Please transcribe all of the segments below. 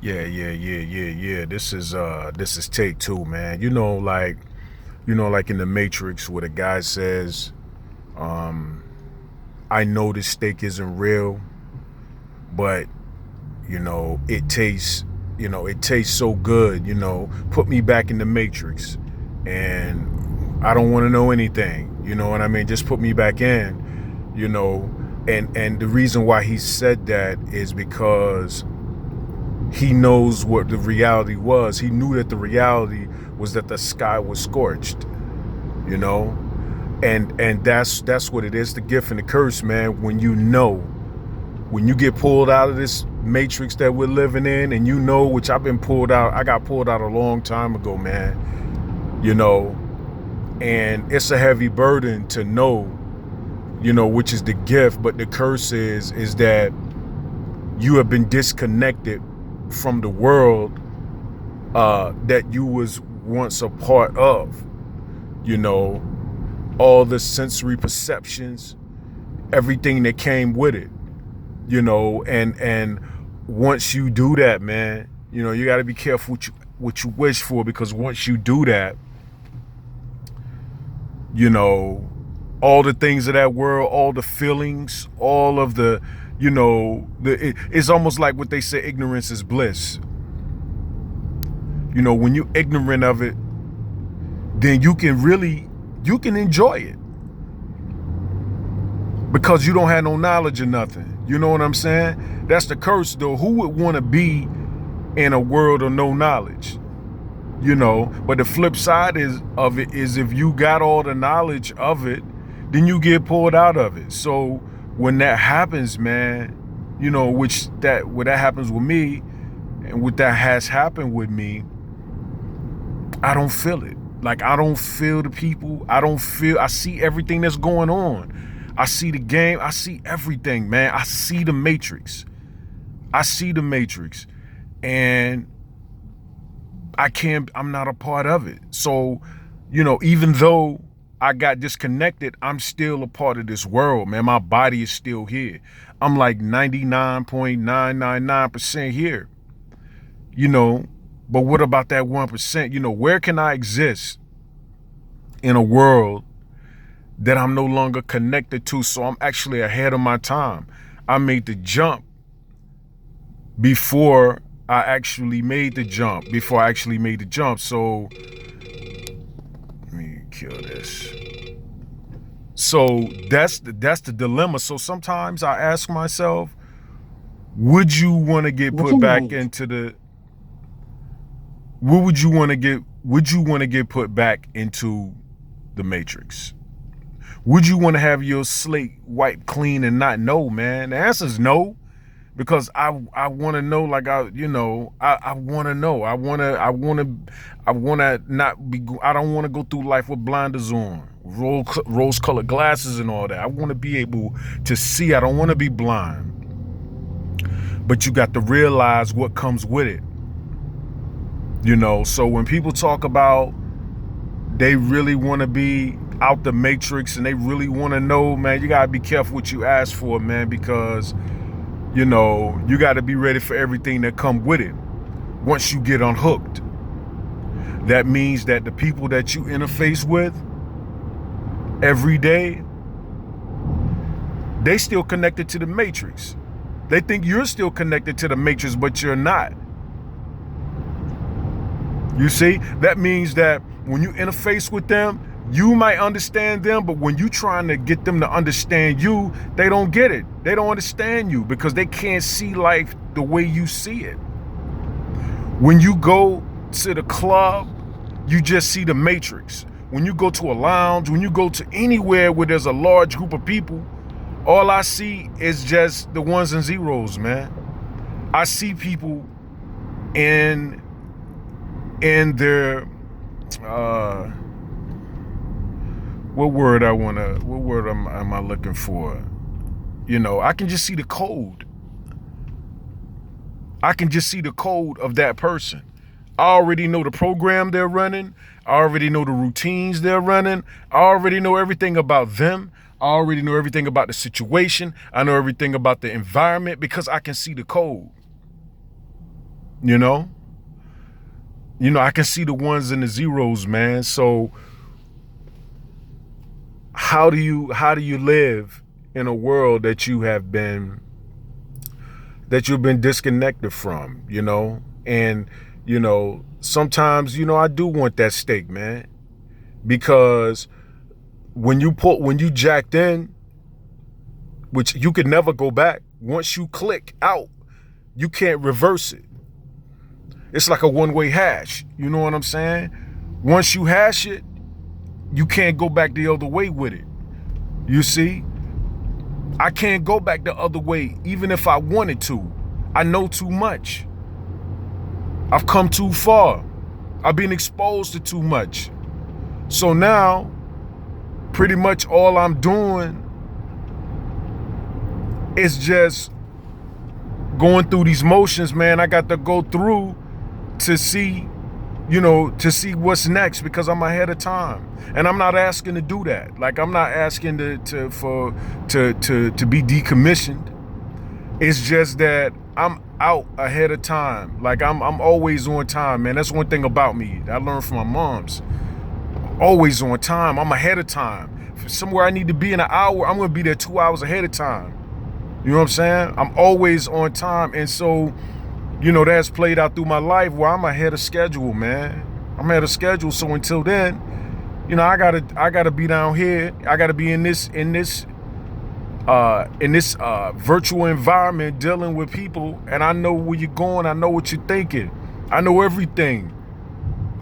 Yeah. This is take two, man. Like in the Matrix where the guy says, I know this steak isn't real, but it tastes so good, put me back in the Matrix and I don't want to know anything, you know what I mean? Just put me back in, and the reason why he said that is because he knows what the reality was. He knew that the reality was that the sky was scorched, you know? And that's what it is, the gift and the curse, man. When you get pulled out of this matrix that we're living in, and which I got pulled out a long time ago, man, and it's a heavy burden to know, which is the gift, but the curse is that you have been disconnected from the world that you was once a part of, all the sensory perceptions, everything that came with it, and once you do that, man, you got to be careful what you wish for, because once you do that, all the things of that world, all the feelings, all of the, it's almost like what they say, ignorance is bliss. When you're ignorant of it, then you can enjoy it because you don't have no knowledge of nothing. You know what I'm saying? That's the curse, though. Who would want to be in a world of no knowledge? But the flip side of it is if you got all the knowledge of it, then you get pulled out of it. So when that happens, man, when that happens with me, and what that has happened with me, I don't feel it. Like, I don't feel the people. I see everything that's going on. I see the game. I see everything, man. I see the Matrix. And I'm not a part of it. So, even though I got disconnected, I'm still a part of this world, man. My body is still here. I'm like 99.999% here, but what about that 1%? Where can I exist in a world that I'm no longer connected to? So I'm actually ahead of my time. I made the jump before I actually made the jump. So let me kill this. So that's the dilemma. So sometimes I ask myself, would you want to get put back into the would you want to get put back into the Matrix? Would you want to have your slate wiped clean and not know, man? The answer is no, because I want to know. Like I want to know. I want to not be. I don't want to go through life with blinders on, rose-colored glasses and all that. I want to be able to see. I don't want to be blind. But you got to realize what comes with it. So when people talk about they really want to be out the Matrix and they really want to know, man, you got to be careful what you ask for, man, because, you got to be ready for everything that come with it. Once you get unhooked, that means that the people that you interface with every day, they still connected to the Matrix. They think you're still connected to the Matrix, but you're not. You see, that means that when you interface with them, you might understand them, but when you're trying to get them to understand you, they don't get it. They don't understand you because they can't see life the way you see it. When you go to the club, you just see the Matrix. When you go to a lounge, when you go to anywhere where there's a large group of people, all I see is just the ones and zeros, man. I see people in their what word am I looking for? I can just see the code. I can just see the code of that person. I already know the program they're running. I already know the routines they're running. I already know everything about them. I already know everything about the situation. I know everything about the environment because I can see the code. you know? I can see the ones and the zeros, man. So how do you live in a world that you've been disconnected from, And, sometimes, I do want that steak, man. Because when you jacked in, which you could never go back, once you click out, you can't reverse it. It's like a one-way hash. You know what I'm saying? Once you hash it, you can't go back the other way with it. You see? I can't go back the other way even if I wanted to. I know too much. I've come too far. I've been exposed to too much. So now, pretty much all I'm doing is just going through these motions, man. I got to go through to see, what's next, because I'm ahead of time. And I'm not asking to do that. Like, I'm not asking to be decommissioned. It's just that I'm out ahead of time. Like, I'm always on time, man. That's one thing about me I learned from my moms. Always on time. I'm ahead of time. If somewhere I need to be in an hour, I'm going to be there 2 hours ahead of time. You know what I'm saying? I'm always on time. And so, that's played out through my life where I'm ahead of schedule, man. I'm ahead of schedule. So until then, I gotta be down here. I gotta be in this virtual environment dealing with people. And I know where you're going. I know what you're thinking. I know everything.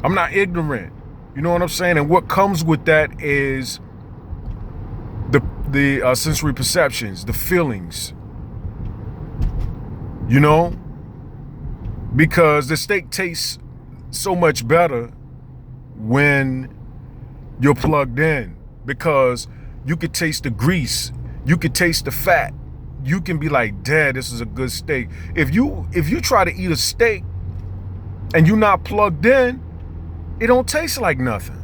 I'm not ignorant. You know what I'm saying? And what comes with that is the sensory perceptions, the feelings, because the steak tastes so much better when you're plugged in, because you could taste the grease, you could taste the fat, you can be like, Dad, this is a good steak. If you try to eat a steak and you're not plugged in, it don't taste like nothing.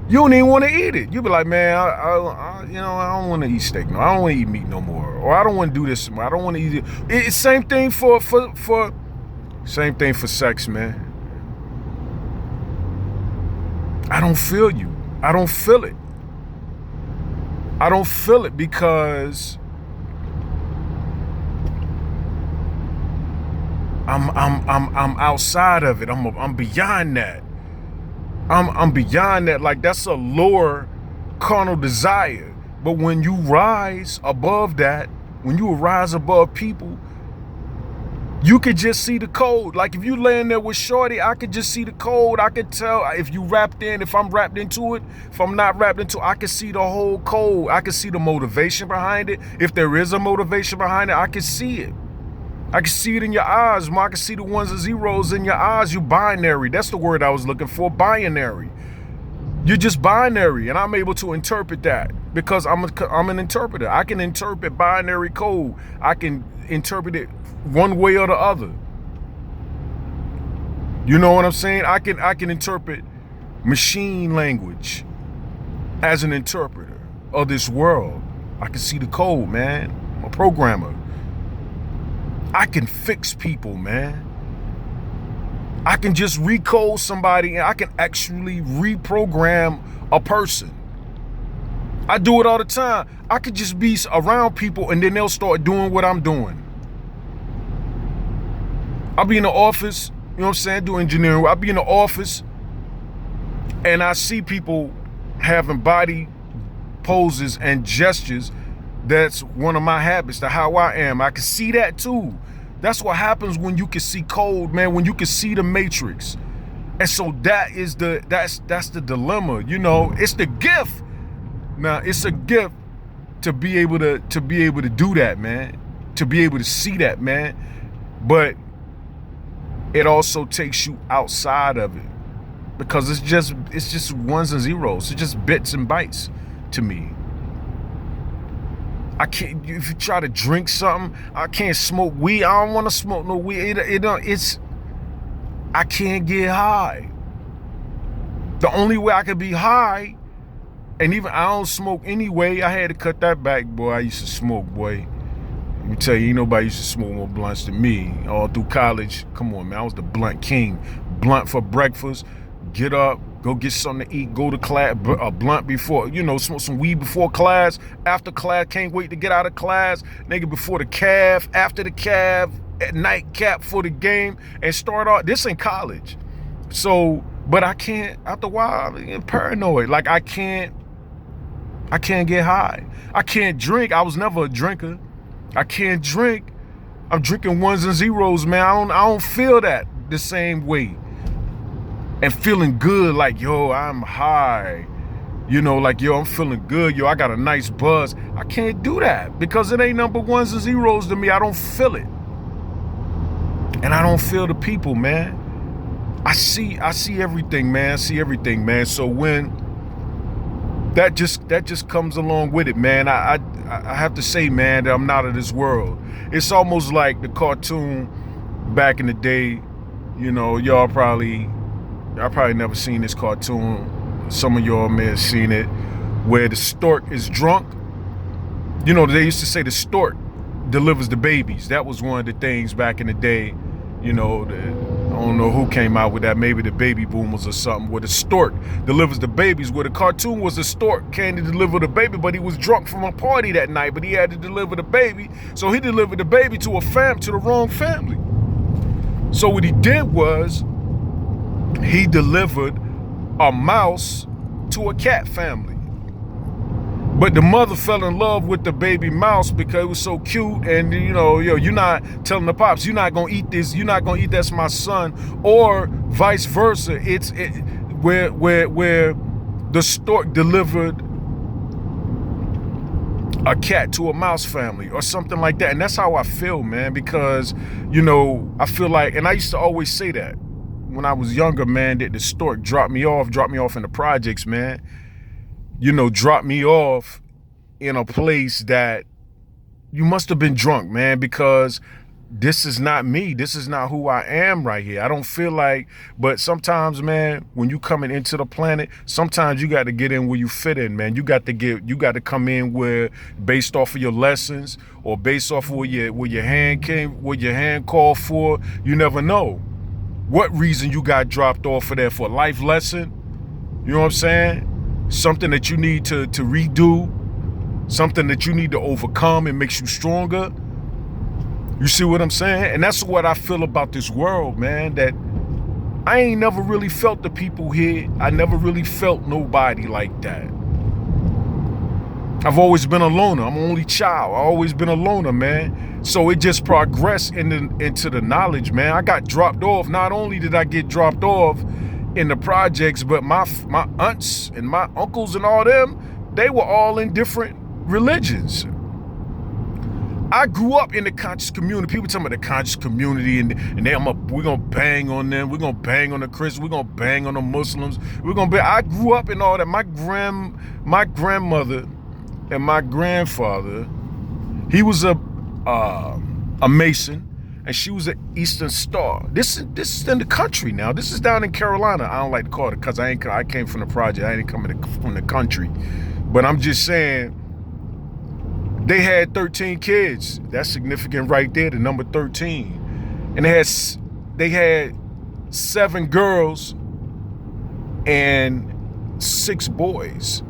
You don't even want to eat it. You be like, man, I don't want to eat steak no. I don't want to eat meat no more, or I don't want to do this anymore. I don't want to eat it. It's same thing for sex, man. I don't feel you. I don't feel it. I don't feel it because I'm outside of it. I'm beyond that. I'm beyond that. Like, that's a lower carnal desire. But when you rise above that, when you rise above people, you could just see the code. Like, if you laying there with shorty, I could just see the code. I could tell if you wrapped in, if I'm wrapped into it, if I'm not wrapped into it, I could see the whole code. I could see the motivation behind it. If there is a motivation behind it, I can see it. I can see it in your eyes, man. I can see the ones and zeros in your eyes. You binary. That's the word I was looking for, binary. You're just binary, and I'm able to interpret that because I'm an interpreter. I can interpret binary code. I can interpret it one way or the other. You know what I'm saying? I can interpret machine language as an interpreter of this world. I can see the code, man. I'm a programmer. I can fix people, man. I can just recode somebody and I can actually reprogram a person. I do it all the time. I could just be around people and then they'll start doing what I'm doing. I'll be in the office, you know what I'm saying, do engineering. I'll be in the office and I see people having body poses and gestures. That's one of my habits, to how I am. I can see that too. That's what happens when you can see code, man, when you can see the matrix. And so that's the dilemma, it's the gift. Now, it's a gift to be able to do that, man, to be able to see that, man. But it also takes you outside of it because it's just ones and zeros. It's just bits and bytes to me. I can't. If you try to drink something, I can't smoke weed. I don't want to smoke no weed. I can't get high. The only way I could be high, and even I don't smoke anyway. I had to cut that back, boy. I used to smoke, boy. Let me tell you, ain't nobody used to smoke more blunts than me. All through college, come on, man, I was the blunt king. Blunt for breakfast, get up, go get something to eat, go to class, a blunt before, smoke some weed before class, after class, can't wait to get out of class, nigga, before the calf, after the calf, at nightcap for the game, and start off, this in college. So, but I can't, after a while, I'm paranoid. Like, I can't get high. I can't drink. I was never a drinker. I can't drink. I'm drinking ones and zeros, man. I don't feel that the same way. And feeling good, like, yo, I'm high. Like, yo, I'm feeling good. Yo, I got a nice buzz. I can't do that because it ain't number ones and zeros to me. I don't feel it. And I don't feel the people, man. I see everything, man. I see everything, man. So when that just comes along with it, man, I have to say, man, that I'm not of this world. It's almost like the cartoon back in the day. Y'all probably never seen this cartoon. Some of y'all may have seen it, where the stork is drunk. They used to say the stork delivers the babies. That was one of the things back in the day. I don't know who came out with that. Maybe the baby boomers or something, where the stork delivers the babies, where the cartoon was the stork came to deliver the baby, but he was drunk from a party that night, but he had to deliver the baby. So he delivered the baby to the wrong family. So what he did was he delivered a mouse to a cat family. But the mother fell in love with the baby mouse because it was so cute. And, you're not telling the pops, you're not going to eat this. You're not going to eat that's my son. Or vice versa. Where the stork delivered a cat to a mouse family or something like that. And that's how I feel, man, because, I feel like, and I used to always say that when I was younger, man, that the stork dropped me off in the projects, man. Drop me off in a place that you must have been drunk, man, because this is not me. This is not who I am right here. I don't feel like, but sometimes, man, when you coming into the planet, sometimes you got to get in where you fit in, man. You got to come in where, based off of your lessons or based off of where your hand called for. You never know what reason you got dropped off for that, for a life lesson. You know what I'm saying? Something that you need to redo, something that you need to overcome and makes you stronger. You see what I'm saying? And that's what I feel about this world, man, that I ain't never really felt the people here. I never really felt nobody like that. I've always been a loner. I'm an only child. I've always been a loner, man. So it just progressed into the knowledge, man. I got dropped off. Not only did I get dropped off in the projects, but my aunts and my uncles and all them, they were all in different religions. I grew up in the conscious community. People tell me the conscious community, and we're gonna bang on them. We're gonna bang on the Christians. We're gonna bang on the Muslims. I grew up in all that. My grandmother and my grandfather, he was a Mason, and she was an Eastern Star. This is in the country now. This is down in Carolina. I don't like to call it because I came from the project. I ain't coming from the country, but I'm just saying. They had 13 kids. That's significant right there, the number 13. And they had 7 girls and 6 boys.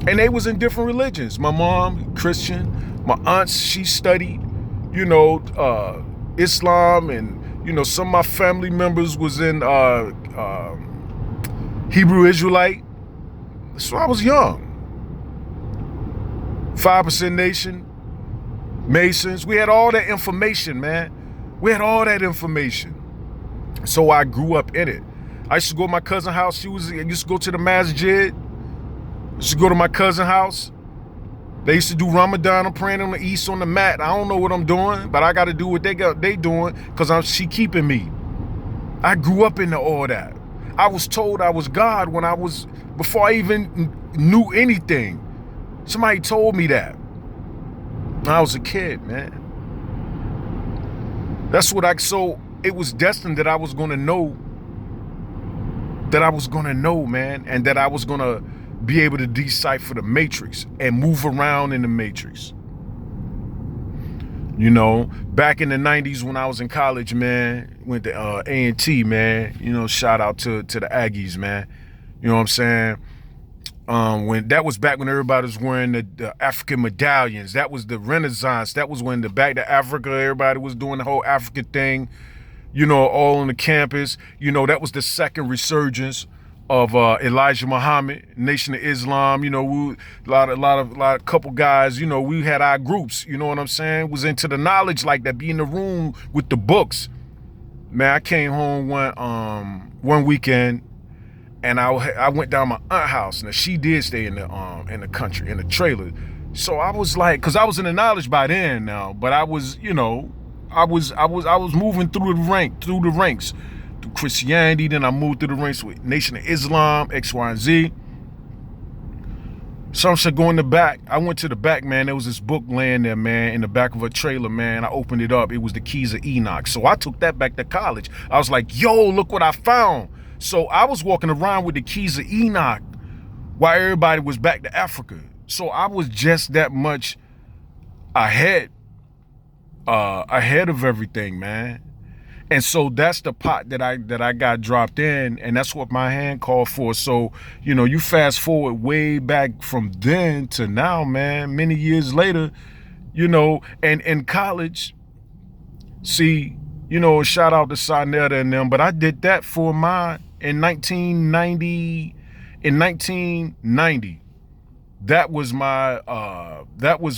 And they was in different religions. My mom, Christian. My aunts, she studied, Islam. And, some of my family members was in Hebrew Israelite. So I was young. 5% Nation, Masons. We had all that information, man. We had all that information. So I grew up in it. I used to go to my cousin's house. I used to go to the masjid. I used to go to my cousin's house. They used to do Ramadan. I'm praying on the east on the mat. I don't know what I'm doing, but I got to do what they doing because she keeping me. I grew up into all that. I was told I was God before I even knew anything. Somebody told me that when I was a kid, man. So it was destined that I was going to know, man, and that I was going to be able to decipher the matrix and move around in the matrix. You know, back in the 90s when I was in college, man, went to A&T, man, you know, shout out to the Aggies, man. You know what I'm saying? When that was back when everybody was wearing the African medallions. That was the Renaissance. That was when the Back to Africa, everybody was doing the whole Africa thing, you know, all on the campus. You know, that was the second resurgence of Elijah Muhammad, Nation of Islam. You know, a lot of couple guys, you know, we had our groups, you know what I'm saying? Was into the knowledge like that, be in the room with the books. Man, I came home one weekend and I went down my aunt's house. Now she did stay in the country, in the trailer. So I was like, cause I was in the knowledge by then now, but I was, you know, I was moving through the ranks. Through Christianity, then I moved through the ranks with Nation of Islam, X, Y, and Z. Some shit go in the back. I went to the back, man. There was this book laying there, man, in the back of a trailer, man. I opened it up. It was the Keys of Enoch. So I took that back to college. I was like, yo, look what I found. So I was walking around with the Keys of Enoch while everybody was back to Africa. So I was just that much ahead of everything, man. And so that's the pot that I got dropped in, and that's what my hand called for. So, you know, you fast forward way back from then to now, man, many years later, you know, and in college, see, you know, shout out to Sarnetta and them, but I did that for in 1990, that was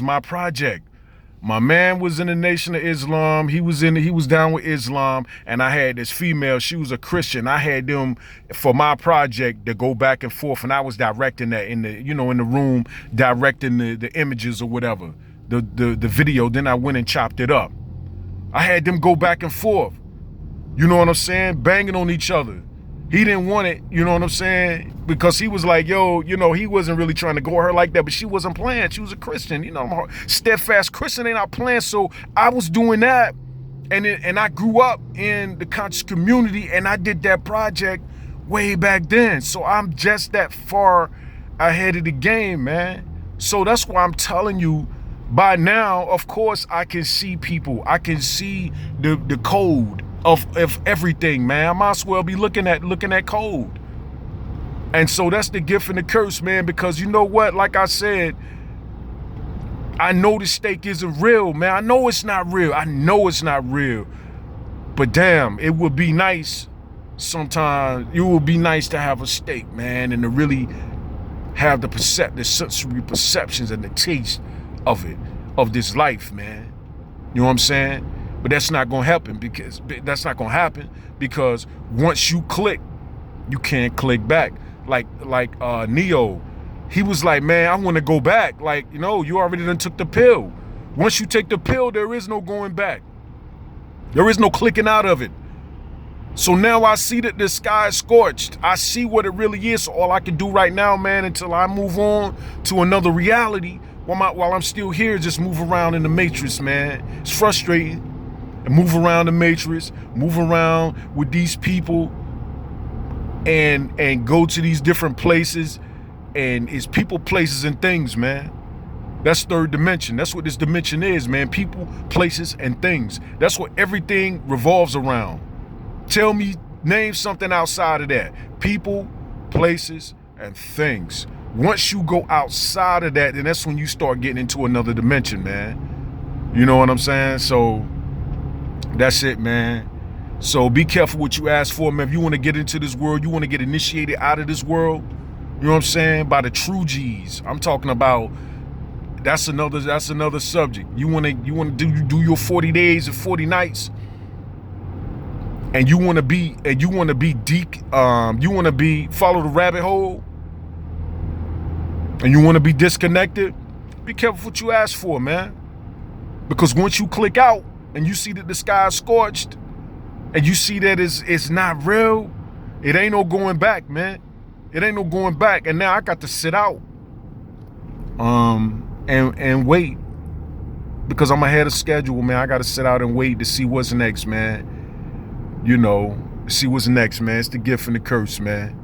my project. My man was in the Nation of Islam. He was down with Islam, and I had this female. She was a Christian. I had them for my project to go back and forth, and I was directing that in the room, directing the images or whatever, the video. Then I went and chopped it up. I had them go back and forth. You know what I'm saying? Banging on each other. He didn't want it, you know what I'm saying? Because he was like, yo, you know, he wasn't really trying to go at her like that, but she wasn't playing. She was a Christian, you know, I'm a steadfast Christian, ain't not playing. So I was doing that, and I grew up in the conscious community, and I did that project way back then. So I'm just that far ahead of the game, man. So that's why I'm telling you, by now, of course, I can see people. I can see the code of everything, man. I might as well be looking at code. And so that's the gift and the curse, man, because you know what? Like I said, I know the stake isn't real, man. I know it's not real. But damn, it would be nice sometimes. It would be nice to have a stake, man, and to really have the sensory perceptions and the taste of it, of this life, man. You know what I'm saying? But that's not gonna happen because once you click, you can't click back. Like Neo, he was like, man, I want to go back. Like, you know, you already done took the pill. Once you take the pill, there is no going back. There is no clicking out of it. So now I see that the sky is scorched. I see what it really is. So all I can do right now, man, until I move on to another reality, while I'm still here, just move around in the matrix, man. It's frustrating. And move around the matrix, move around with these people, and go to these different places, and it's people, places, and things, man. That's third dimension. That's what this dimension is, man. People, places, and things. That's what everything revolves around. Name something outside of that. People, places, and things. Once you go outside of that, then that's when you start getting into another dimension, man. You know what I'm saying? So that's it, man. So be careful what you ask for, man. If you want to get into this world, you want to get initiated out of this world, you know what I'm saying? By the true G's. I'm talking about, that's another subject. You want to do your 40 days and 40 nights, and you want to be deep, you want to be follow the rabbit hole, and you want to be disconnected. Be careful what you ask for, man. Because once you click out, and you see that the sky is scorched, and you see that it's not real, it ain't no going back, man. It ain't no going back. And now I got to sit out and wait, because I'm ahead of schedule, man. I got to sit out and wait to see what's next, man. You know, see what's next, man. It's the gift and the curse, man.